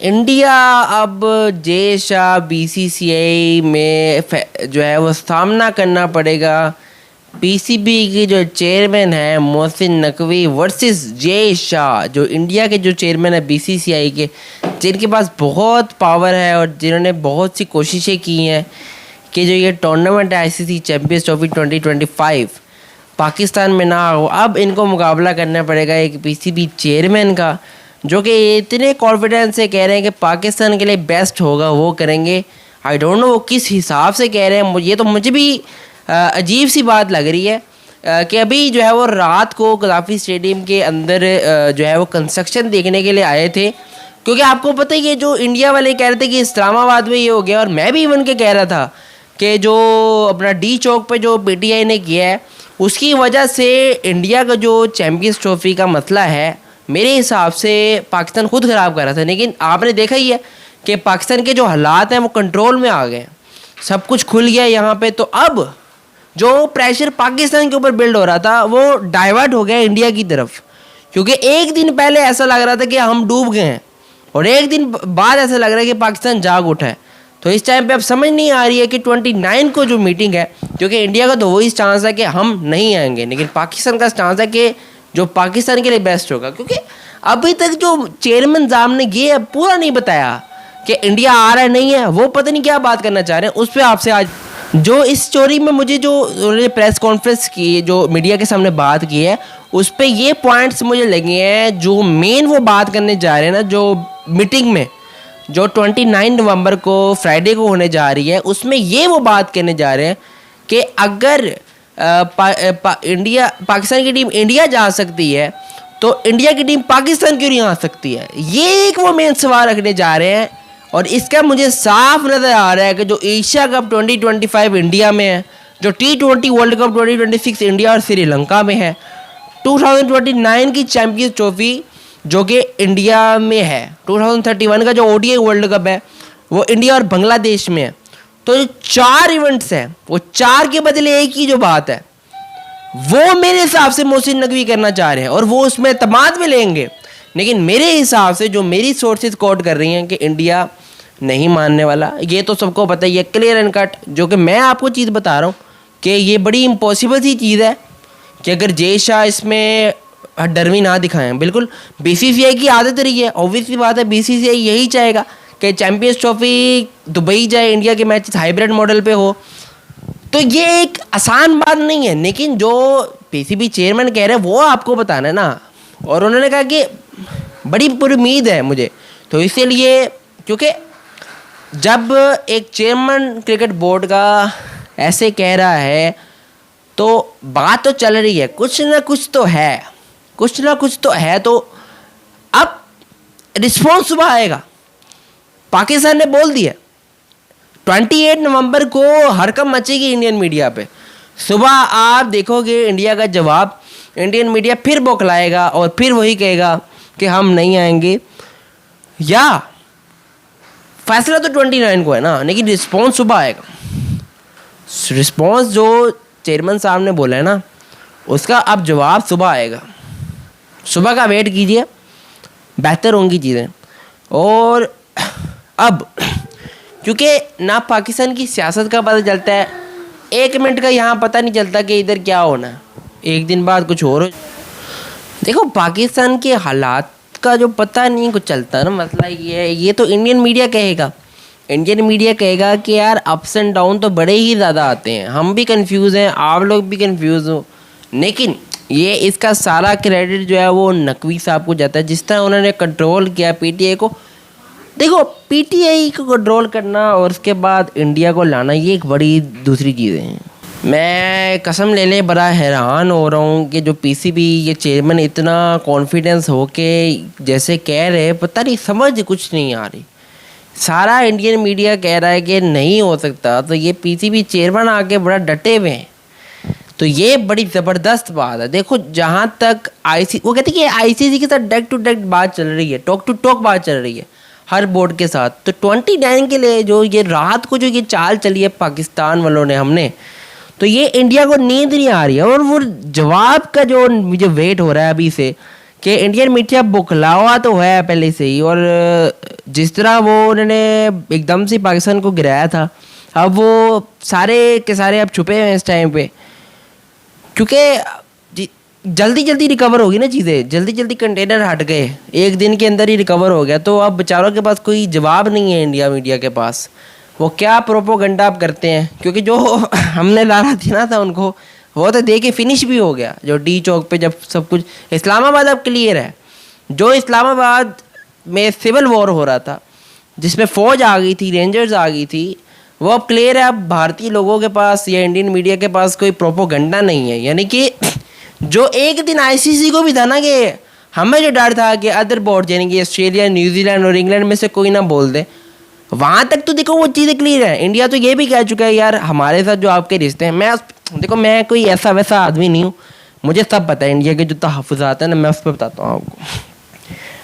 India अब जे Shah BCCI में जो है वो सामना करना पड़ेगा। पीसीबी के जो चेयरमैन है मोहसिन नकवी वर्सेस जे शाह, जो इंडिया के जो चेयरमैन है बीसीसीआई के, जिनके पास बहुत पावर है और जिन्होंने बहुत सी कोशिशें की हैं कि जो ये टूर्नामेंट है आईसीसी चैंपियंस ट्रॉफी 2025 पाकिस्तान में ना हो। अब इनको मुकाबला करना पड़ेगा एक पीसीबी चेयरमैन का, जो कि इतने कॉन्फिडेंस से कह रहे हैं कि पाकिस्तान के लिए बेस्ट होगा वो करेंगे। आई डोंट नो वो किस हिसाब से कह रहे हैं, ये तो मुझे भी अजीब सी बात लग रही है कि अभी जो है वो रात को कदाफी स्टेडियम के अंदर जो है वो कंस्ट्रक्शन देखने के लिए आए थे। क्योंकि आपको पता ही है जो इंडिया वाले कह रहे थे कि इस्लामाबाद में ये हो गया, और मैं भी इवन के कह रहा था कि जो अपना डी चौक पे जो पीटीआई ने किया है उसकी वजह से इंडिया का जो चैम्पियंस ट्रॉफी का मसला है मेरे हिसाब से पाकिस्तान खुद ख़राब कर रहा था। लेकिन आपने देखा ही है कि पाकिस्तान के जो हालात हैं वो कंट्रोल में आ गए, सब कुछ खुल गया यहाँ पे। तो अब जो प्रेशर पाकिस्तान के ऊपर बिल्ड हो रहा था वो डाइवर्ट हो गया इंडिया की तरफ, क्योंकि एक दिन पहले ऐसा लग रहा था कि हम डूब गए हैं और एक दिन बाद ऐसा लग रहा है कि पाकिस्तान जाग उठा है। तो इस टाइम पे अब समझ नहीं आ रही है कि 29 को जो मीटिंग है, क्योंकि इंडिया का तो वही चांस है कि हम नहीं आएंगे, लेकिन पाकिस्तान का चांस है कि जो पाकिस्तान के लिए बेस्ट होगा। क्योंकि अभी तक जो चेयरमैन साहब ने ये पूरा नहीं बताया कि इंडिया आ रहा है नहीं है, वो पता नहीं क्या बात करना चाह रहे हैं। उस पर आपसे आज जो इस स्टोरी में मुझे जो उन्होंने प्रेस कॉन्फ्रेंस की, जो मीडिया के सामने बात की है, उस पर ये पॉइंट्स मुझे लगे हैं जो मेन वो बात करने जा रहे हैं ना, जो मीटिंग में जो 29 नवंबर को फ्राइडे को होने जा रही है, उसमें ये वो बात करने जा रहे हैं कि अगर पाकिस्तान की टीम इंडिया जा सकती है तो इंडिया की टीम पाकिस्तान क्यों नहीं आ सकती है। ये एक वो मेन सवाल रखने जा रहे हैं, और इसका मुझे साफ नज़र आ रहा है कि जो एशिया कप 2025 इंडिया में है, जो T20 वर्ल्ड कप 2026 इंडिया और श्रीलंका में है, 2029 की चैंपियंस ट्रॉफी जो कि इंडिया में है, 2031 का जो ओडीआई वर्ल्ड कप है वो इंडिया और बांग्लादेश में है। तो जो 4 इवेंट्स हैं वो 4 के बदले एक ही जो बात है वो मेरे हिसाब से मोहसिन नकवी करना चाह रहे हैं, और वो उसमें तमाद में लेंगे। लेकिन मेरे हिसाब से जो मेरी सोर्सेज कोट कर रही हैं कि इंडिया नहीं मानने वाला, ये तो सबको पता ही है, क्लियर एंड कट। जो कि मैं आपको चीज़ बता रहा हूँ कि ये बड़ी इम्पॉसिबल सी चीज़ है कि अगर जे शाह इसमें डरवी ना दिखाएं। बिल्कुल बीसीसीआई की आदत रही है, ऑब्वियसली बात है, बीसीसीआई यही चाहेगा कि चैंपियंस ट्रॉफी दुबई जाए, इंडिया के मैचेस हाइब्रिड मॉडल पे हो। तो ये एक आसान बात नहीं है, लेकिन जो पीसीबी चेयरमैन कह रहे हैं वो आपको बताना है ना। और उन्होंने कहा कि बड़ी पूरी उम्मीद है मुझे, तो इसीलिए क्योंकि जब एक चेयरमैन क्रिकेट बोर्ड का ऐसे कह रहा है तो बात तो चल रही है, कुछ ना कुछ तो है, कुछ ना कुछ तो है। तो अब रिस्पॉन्स सुबह आएगा। पाकिस्तान ने बोल दिया 28 नवंबर को हड़कंप मचेगी इंडियन मीडिया पे। सुबह आप देखोगे इंडिया का जवाब, इंडियन मीडिया फिर बौखलाएगा और फिर वही कहेगा कि हम नहीं आएंगे। या फैसला तो 29 को है ना, लेकिन रिस्पॉन्स सुबह आएगा। रिस्पॉन्स जो चेयरमैन साहब ने बोला है ना, उसका अब जवाब सुबह आएगा। सुबह का वेट कीजिए, बेहतर होंगी चीज़ें। और अब क्योंकि ना पाकिस्तान की सियासत का पता चलता है, 1 मिनट का यहाँ पता नहीं चलता कि इधर क्या होना है, एक दिन बाद कुछ और हो। देखो पाकिस्तान के हालात का जो पता नहीं कुछ चलता ना, मसला ये है, ये तो इंडियन मीडिया कहेगा। इंडियन मीडिया कहेगा कि यार अप्स एंड डाउन तो बड़े ही ज़्यादा आते हैं, हम भी कंफ्यूज हैं, आप लोग भी कंफ्यूज हो। लेकिन ये इसका सारा क्रेडिट जो है वो नकवी साहब को जाता है, जिस तरह उन्होंने कंट्रोल किया पीटीआई को। देखो पीटीआई को कंट्रोल करना और उसके बाद इंडिया को लाना, ये एक बड़ी दूसरी चीज़ें हैं। मैं कसम ले ले बड़ा हैरान हो रहा हूँ कि जो पीसीबी ये चेयरमैन इतना कॉन्फिडेंस हो के जैसे कह रहे, पता नहीं समझ कुछ नहीं आ रही। सारा इंडियन मीडिया कह रहा है कि नहीं हो सकता, तो ये पीसीबी चेयरमैन आके बड़ा डटे हुए हैं। तो ये बड़ी ज़बरदस्त बात है। देखो जहाँ तक वो कहते हैं कि आईसीसी के साथ डायरेक्ट टू डायरेक्ट बात चल रही है, टॉक टू टॉक बात चल रही है हर बोर्ड के साथ। तो 29 के लिए जो ये रात को जो ये चाल चली है पाकिस्तान वालों ने, हमने, तो ये इंडिया को नींद नहीं आ रही है। और वो जवाब का जो मुझे वेट हो रहा है अभी से कि इंडियन मीडिया बुखलावा तो है पहले से ही, और जिस तरह वो उन्होंने एकदम से पाकिस्तान को गिराया था, अब वो सारे के सारे अब छुपे हैं इस टाइम पे, क्योंकि जल्दी जल्दी रिकवर होगी ना चीज़ें, जल्दी जल्दी कंटेनर हट गए, एक दिन के अंदर ही रिकवर हो गया। तो अब बेचारों के पास कोई जवाब नहीं है इंडिया मीडिया के पास, वो क्या प्रोपोगंडा आप करते हैं, क्योंकि जो हमने लाना देना था उनको वो तो दे के फिनिश भी हो गया। जो डी चौक पे जब सब कुछ, इस्लामाबाद अब क्लियर है, जो इस्लामाबाद में सिविल वॉर हो रहा था जिसमें फ़ौज आ गई थी, रेंजर्स आ गई थी, वो अब क्लियर है। अब भारतीय लोगों के पास या इंडियन मीडिया के पास कोई प्रोपोगंडा नहीं है। यानी कि जो एक दिन आईसीसी को भी था ना, कि हमें जो डर था कि अदर बोर्ड यानी कि ऑस्ट्रेलिया, न्यूजीलैंड और इंग्लैंड में से कोई ना बोल दे, वहाँ तक तो देखो वो चीज़ें क्लियर है। इंडिया तो ये भी कह चुका है यार हमारे साथ जो आपके रिश्ते हैं, मैं कोई ऐसा वैसा आदमी नहीं हूँ, मुझे सब पता है इंडिया के जो तहफ़्फ़ुज़ात हैं ना, मैं उस पर बताता हूँ आपको।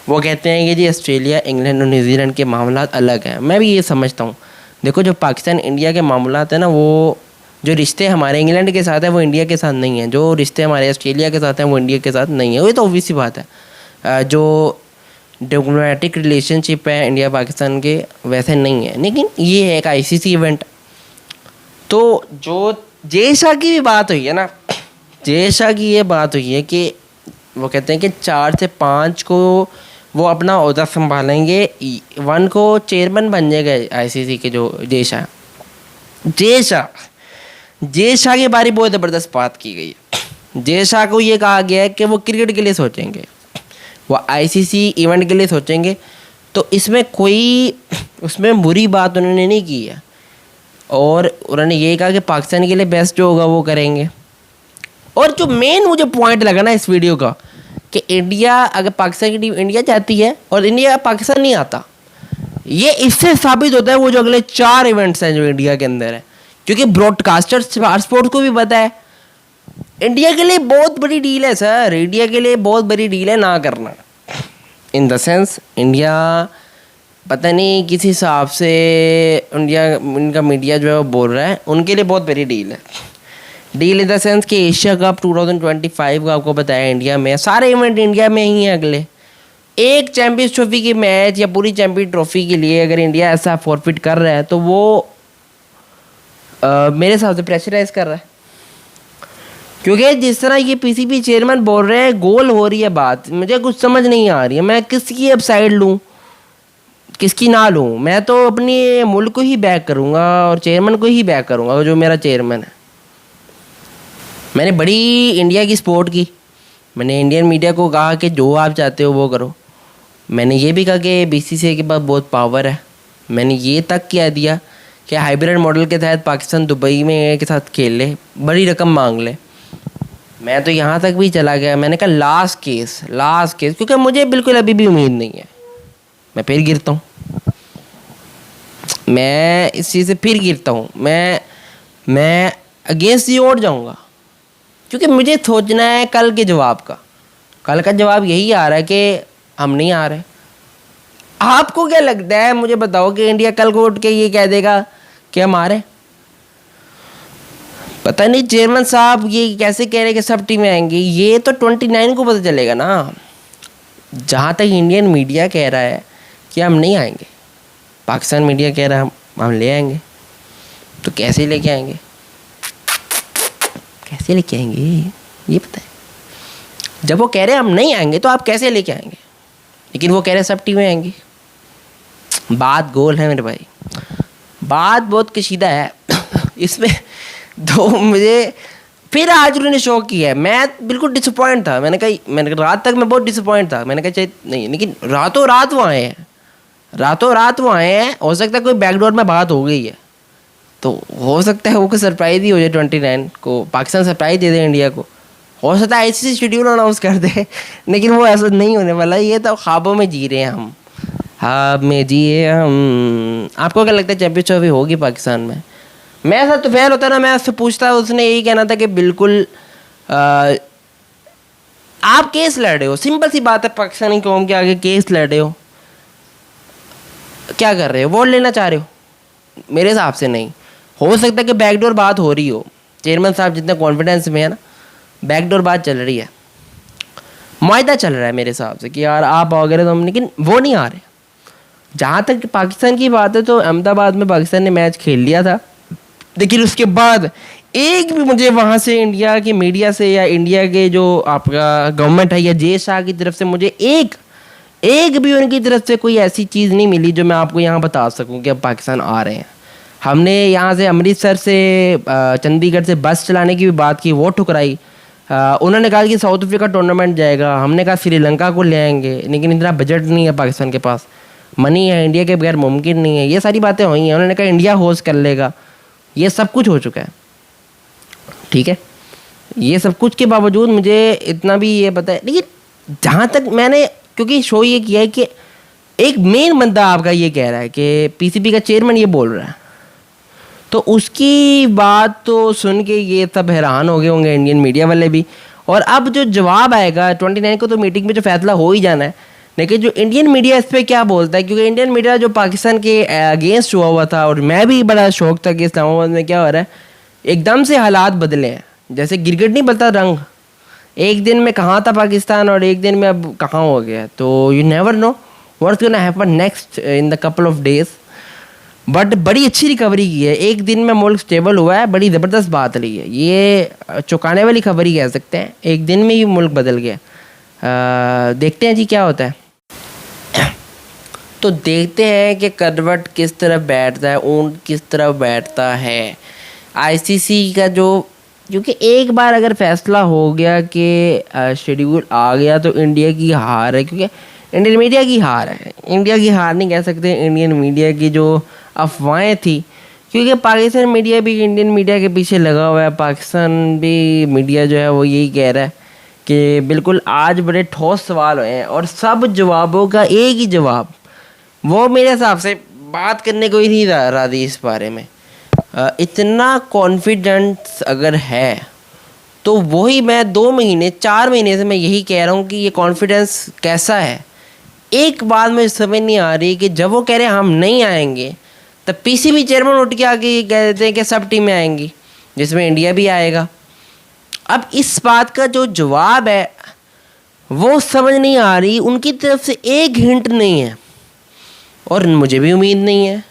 वो कहते हैं कि जी ऑस्ट्रेलिया, इंग्लैंड और न्यूजीलैंड के मामला अलग हैं। मैं भी ये समझता हूँ। देखो जो पाकिस्तान इंडिया के मामला है ना, वो जो रिश्ते हमारे इंग्लैंड के साथ है वो इंडिया के साथ नहीं है, जो रिश्ते हमारे ऑस्ट्रेलिया के साथ हैं वो इंडिया के साथ नहीं है। वो तो ऑब्वियस सी बात है। जो डिप्लोमेटिक रिलेशनशिप है इंडिया पाकिस्तान के वैसे नहीं है, लेकिन ये है एक आईसीसी इवेंट। तो जो जय शाह की भी बात हुई है ना, जय शाह की ये बात हुई है कि वो कहते हैं कि 4 से 5 को वो अपना ओहदा संभालेंगे, 1 को चेयरमैन बन जाएगा आईसीसी के। जो जय शाह के बारे में बहुत ज़बरदस्त बात की गई है। जय शाह को ये कहा गया है कि वो क्रिकेट के लिए सोचेंगे, वो आईसीसी इवेंट के लिए सोचेंगे। तो इसमें कोई उसमें बुरी बात उन्होंने नहीं की है, और उन्होंने ये कहा कि पाकिस्तान के लिए बेस्ट जो होगा वो करेंगे। और जो मेन मुझे पॉइंट लगा ना इस वीडियो का, कि इंडिया, अगर पाकिस्तान की टीम इंडिया जाती है और इंडिया पाकिस्तान नहीं आता, ये इससे साबित होता है वो जो अगले 4 इवेंट्स हैं जो इंडिया के अंदर है। क्योंकि ब्रॉडकास्टर स्पोर्ट्स को भी पता है इंडिया के लिए बहुत बड़ी डील है सर, इंडिया के लिए बहुत बड़ी डील है ना करना। इन द सेंस इंडिया पता नहीं किस हिसाब से इनका मीडिया जो है वो बोल रहा है, उनके लिए बहुत बड़ी डील है। डील इन द सेंस कि एशिया कप 2025 का आपको बताया इंडिया में, सारे इवेंट इंडिया में ही हैं। अगले एक चैंपियंस ट्रॉफी की मैच या पूरी चैंपियन ट्रॉफी के लिए अगर इंडिया ऐसा फॉरफिट कर रहा है तो वो मेरे हिसाब से प्रेशराइज कर रहा है। क्योंकि जिस तरह ये पीसीबी चेयरमैन बोल रहे हैं, गोल हो रही है बात, मुझे कुछ समझ नहीं आ रही है। मैं किसकी अब साइड लूँ, किसकी ना लूँ? मैं तो अपनी मुल्क को ही बैक करूँगा और चेयरमैन को ही बैक करूँगा, जो मेरा चेयरमैन है। मैंने बड़ी इंडिया की सपोर्ट की, मैंने इंडियन मीडिया को कहा कि जो आप चाहते हो वो करो। मैंने ये भी कहा कि बीसीसीआई के पास बहुत पावर है। मैंने ये तक कह दिया कि हाइब्रिड मॉडल के तहत पाकिस्तान दुबई में के साथ खेल ले, बड़ी रकम मांग ले। मैं तो यहाँ तक भी चला गया, मैंने कहा लास्ट केस, क्योंकि मुझे बिल्कुल अभी भी उम्मीद नहीं है। मैं फिर गिरता हूँ, मैं इस चीज़ से फिर गिरता हूँ, मैं अगेंस्ट दी ओर जाऊँगा। क्योंकि मुझे सोचना है कल के जवाब का। कल का जवाब यही आ रहा है कि हम नहीं आ रहे। आपको क्या लगता है, मुझे बताओ कि इंडिया कल को उठ के ये कह देगा कि हम आ रहे? पता नहीं चेयरमैन साहब ये कैसे कह रहे हैं कि सब टीमें आएंगी। ये तो 29 को पता चलेगा ना। जहाँ तक इंडियन मीडिया कह रहा है कि हम नहीं आएंगे, पाकिस्तान मीडिया कह रहा है हम ले आएंगे, तो कैसे लेके आएंगे, कैसे लेके आएंगे ये पता है। जब वो कह रहे हैं हम नहीं आएंगे तो आप कैसे लेके आएंगे, लेकिन वो कह रहे हैं सब टीमें आएंगी। बात गोल है मेरे भाई, बात बहुत कशीदा है इसमें। तो मुझे फिर आज उन्होंने शौक किया है। मैं बिल्कुल डिसअपॉइंट था। मैंने कहा रात तक मैं बहुत डिसअपॉइंट था। मैंने कहा चाहिए नहीं, लेकिन रातों रात वो आए हैं। हो सकता है कोई बैकडोर में बात हो गई है, तो हो सकता है वो कोई सरप्राइज ही हो जाए। 29 को पाकिस्तान सरप्राइज दे दे इंडिया को। हो सकता है आईसीसी शेड्यूल अनाउंस कर दे, लेकिन वो ऐसा नहीं होने वाला। ये तो ख्वाबों में जी रहे हैं हम, ख्वाब में जिए हम। आपको क्या लगता है चैंपियंस ट्रॉफी होगी पाकिस्तान में? मैं ऐसा तो फैल होता ना, मैं उससे पूछता, उसने यही कहना था कि बिल्कुल आप केस लड़ रहे हो। सिंपल सी बात है, पाकिस्तानी कौम के आगे केस लड़ रहे हो, क्या कर रहे हो? वोट लेना चाह रहे हो? मेरे हिसाब से नहीं। हो सकता है कि बैकडोर बात हो रही हो, चेयरमैन साहब जितने कॉन्फिडेंस में है ना, बैकडोर बात चल रही है, मुआहदा चल रहा है मेरे हिसाब से कि यार आप वगैरह तो हम, लेकिन वो नहीं आ रहे। जहाँ तक पाकिस्तान की बात है तो अहमदाबाद में पाकिस्तान ने मैच खेल लिया था, लेकिन उसके बाद एक भी मुझे वहाँ से इंडिया के मीडिया से या इंडिया के जो आपका गवर्नमेंट है या जय शाह की तरफ से मुझे एक भी उनकी तरफ से कोई ऐसी चीज़ नहीं मिली जो मैं आपको यहाँ बता सकूँ कि अब पाकिस्तान आ रहे हैं। हमने यहाँ से अमृतसर से चंडीगढ़ से बस चलाने की भी बात की, वो ठुकराई। उन्होंने कहा कि साउथ अफ्रीका टूर्नामेंट जाएगा, हमने कहा श्रीलंका को ले आएंगे, लेकिन इतना बजट नहीं है पाकिस्तान के पास, मनी है इंडिया के बगैर मुमकिन नहीं है। ये सारी बातें हुई हैं। उन्होंने कहा इंडिया होस्ट कर लेगा, ये सब कुछ हो चुका है, ठीक है। ये सब कुछ के बावजूद मुझे इतना भी ये पता है, लेकिन जहाँ तक मैंने, क्योंकि शो ये किया है कि एक मेन बंदा आपका ये कह रहा है कि पीसीबी का चेयरमैन ये बोल रहा है, तो उसकी बात तो सुन के ये सब हैरान हो गए होंगे इंडियन मीडिया वाले भी। और अब जो जवाब आएगा 29 को तो मीटिंग में जो फैसला हो ही जाना है, लेकिन जो इंडियन मीडिया इस पर क्या बोलता है, क्योंकि इंडियन मीडिया जो पाकिस्तान के अगेंस्ट हुआ था, और मैं भी बड़ा शौक था कि इस्लामाबाद में क्या हो रहा है, एकदम से हालात बदले हैं। जैसे गिरगिट नहीं बदलता रंग, एक दिन में कहाँ था पाकिस्तान और एक दिन में अब कहाँ हो गया, तो you never know what's gonna happen next in the couple of days. But बड़ी अच्छी रिकवरी की है, एक दिन में मुल्क स्टेबल हुआ है, बड़ी ज़बरदस्त बात रही है, ये चौंकाने वाली खबर ही कह सकते हैं, एक दिन में ही मुल्क बदल गया। देखते हैं जी क्या होता है। तो देखते हैं कि करवट किस तरफ बैठता है, ऊंट किस तरफ बैठता है। आईसीसी का जो, क्योंकि एक बार अगर फैसला हो गया कि शेड्यूल आ गया तो इंडिया की हार है, क्योंकि इंडियन मीडिया की हार है, इंडिया की हार नहीं कह सकते, इंडियन मीडिया की जो अफवाहें थी, क्योंकि पाकिस्तान मीडिया भी इंडियन मीडिया के पीछे लगा हुआ है। पाकिस्तान भी मीडिया जो है वो यही कह रहा है कि बिल्कुल आज बड़े ठोस सवाल हुए हैं और सब जवाबों का एक ही जवाब, वो मेरे हिसाब से बात करने को ही नहीं राजी इस बारे में। इतना कॉन्फिडेंस अगर है तो वही मैं 2 महीने 4 महीने से मैं यही कह रहा हूँ कि ये कॉन्फिडेंस कैसा है। एक बात मुझे समझ नहीं आ रही कि जब वो कह रहे हैं हम नहीं आएंगे, तब पीसीबी चेयरमैन उठ के आके कह देते हैं कि सब टीमें आएंगी जिसमें इंडिया भी आएगा। अब इस बात का जो जवाब है वो समझ नहीं आ रही, उनकी तरफ से एक हिंट नहीं है और मुझे भी उम्मीद नहीं है।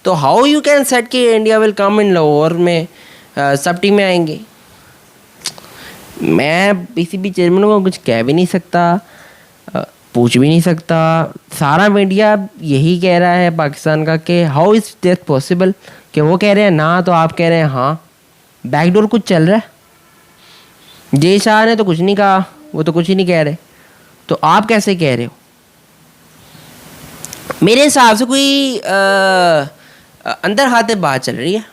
तो हाउ यू कैन सेट कि इंडिया विल कम इन लाहौर में सब टीमें आएंगी। मैं पीसीबी चेयरमैन को कुछ कह भी नहीं सकता, पूछ भी नहीं सकता। सारा मीडिया यही कह रहा है पाकिस्तान का कि हाउ इज़ दैट पॉसिबल, कि वो कह रहे हैं ना तो आप कह रहे हैं हाँ, बैकडोर कुछ चल रहा है। जय शाह ने तो कुछ नहीं कहा, वो तो कुछ ही नहीं कह रहे, तो आप कैसे कह रहे हो। मेरे हिसाब से कोई अंदर हाथे बात चल रही है,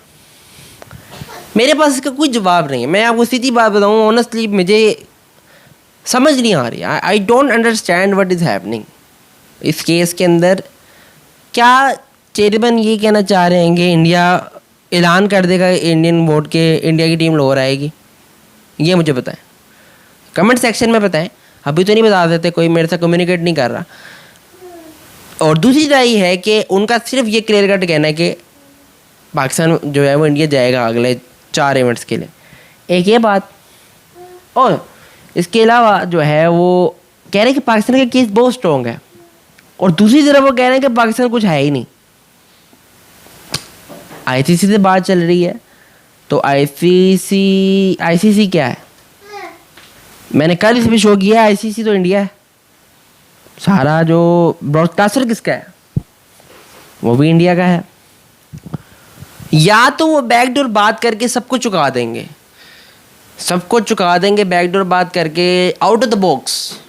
मेरे पास इसका कोई जवाब नहीं है। मैं आपको सीधी बात बताऊँ, ऑनेस्टली मुझे समझ नहीं आ रही, I don't understand what is happening इस केस के अंदर। क्या चेयरमैन ये कहना चाह रहे हैं कि इंडिया ऐलान कर देगा इंडियन वोट के इंडिया की टीम लाहौर आएगी, ये मुझे बताएं, कमेंट सेक्शन में बताएं। अभी तो नहीं बता देते, कोई मेरे से कम्युनिकेट नहीं कर रहा। और दूसरी राय है कि उनका सिर्फ ये क्लियर कट कहना है कि पाकिस्तान जो है वो इंडिया जाएगा अगले 4 इवेंट्स के लिए, एक ये बात। और इसके अलावा जो है वो कह रहे हैं कि पाकिस्तान का केस बहुत स्ट्रॉन्ग है, और दूसरी तरफ वो कह रहे हैं कि पाकिस्तान कुछ है ही नहीं। आईसीसी से बात चल रही है, तो आईसीसी क्या है, मैंने कल इस पर शो किया है, आईसीसी तो इंडिया है। सारा जो ब्रॉडकास्टर किसका है, वो भी इंडिया का है। या तो वो बैकडोर बात करके सबको चुका देंगे, सबको चुका देंगे बैकडोर बात करके, आउट ऑफ द बॉक्स,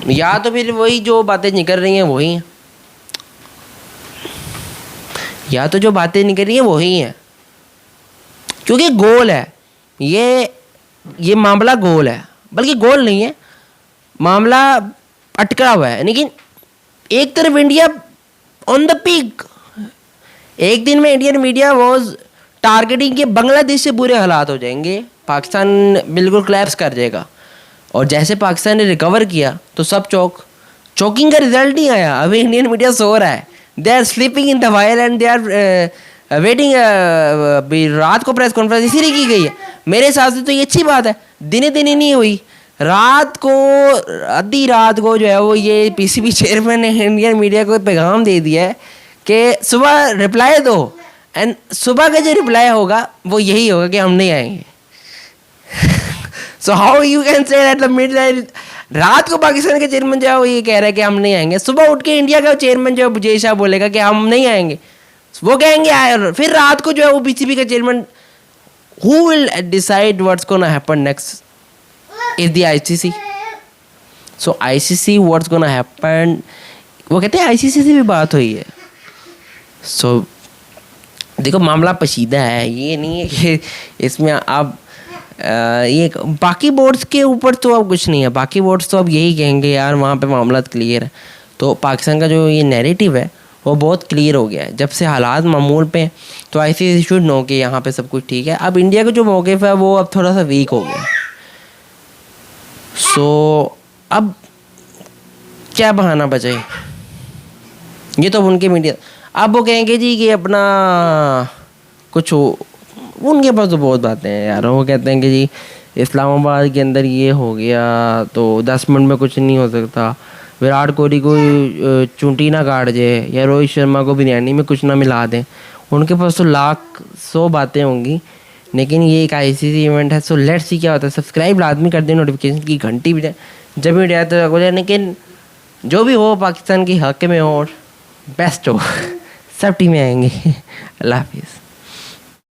या तो फिर वही जो बातें निकल रही हैं वही हैं, या तो जो बातें निकल रही हैं वही हैं, क्योंकि गोल है ये मामला, गोल है, बल्कि गोल नहीं है, मामला अटका हुआ है। लेकिन एक तरफ इंडिया ऑन द पीक, एक दिन में इंडियन मीडिया वॉज टारगेटिंग के बांग्लादेश से बुरे हालात हो जाएंगे, पाकिस्तान बिल्कुल क्लैप्स कर जाएगा। और जैसे पाकिस्तान ने रिकवर किया तो सब चौकिंग का रिजल्ट नहीं आया। अभी इंडियन मीडिया सो रहा है, they are sleeping in the while and they are waiting. रात को प्रेस कॉन्फ्रेंस इसीलिए की गई है। मेरे हिसाब से तो ये अच्छी बात है, दिने दिने नहीं हुई, रात को आधी रात को जो है वो ये पीसीबी चेयरमैन ने इंडियन मीडिया को पैगाम दे दिया है कि सुबह रिप्लाई दो, एंड सुबह का जो रिप्लाई होगा वो यही होगा कि हम नहीं आएंगे। So how you can say at the midnight, रात को पाकिस्तान के चेयरमैन जो है वो ये कह रहा है कि हम नहीं आएंगे, सुबह उठ के इंडिया का चेयरमैन जो है बुजेश शाह बोलेगा कि हम नहीं आएंगे, वो कहेंगे आए, फिर रात को जो है वो पीसीबी का chairman who will decide what's gonna happen next is the ICC. So ICC what's gonna happen, वो कहते हैं आईसीसी से भी बात हुई है। सो देखो मामला पशीदा है, ये नहीं है कि इसमें आप ये बाकी बोर्ड्स के ऊपर तो अब कुछ नहीं है, बाकी बोर्ड्स तो अब यही कहेंगे यार वहाँ पे मामला क्लियर है। तो पाकिस्तान का जो ये नैरेटिव है वो बहुत क्लियर हो गया है जब से हालात मामूल पे, तो आईसीसी शुड नो कि यहाँ पे सब कुछ ठीक है। अब इंडिया का जो मौक़िफ़ है वो अब थोड़ा सा वीक हो गया। सो अब क्या बहाना बचे, ये तो उनके मीडिया, अब वो कहेंगे जी कि अपना कुछ उनके पास तो बहुत बातें हैं यार। वो कहते हैं कि जी इस्लामाबाद के अंदर ये हो गया तो 10 मिनट में कुछ नहीं हो सकता, विराट कोहली को चूंटी ना काट जाए या रोहित शर्मा को बिरयानी में कुछ ना मिला दें। उनके पास तो 100 बातें होंगी, लेकिन ये एक आईसीसी इवेंट है। सो लेट्स सी क्या होता है। सब्सक्राइब लाजमी कर दें, नोटिफिकेशन की घंटी भी जाए जब भी जाए तो हो जाए। लेकिन जो भी हो पाकिस्तान की हक में हो और बेस्ट हो, सब टीमें आएंगी। अल्लाह हाफिज़।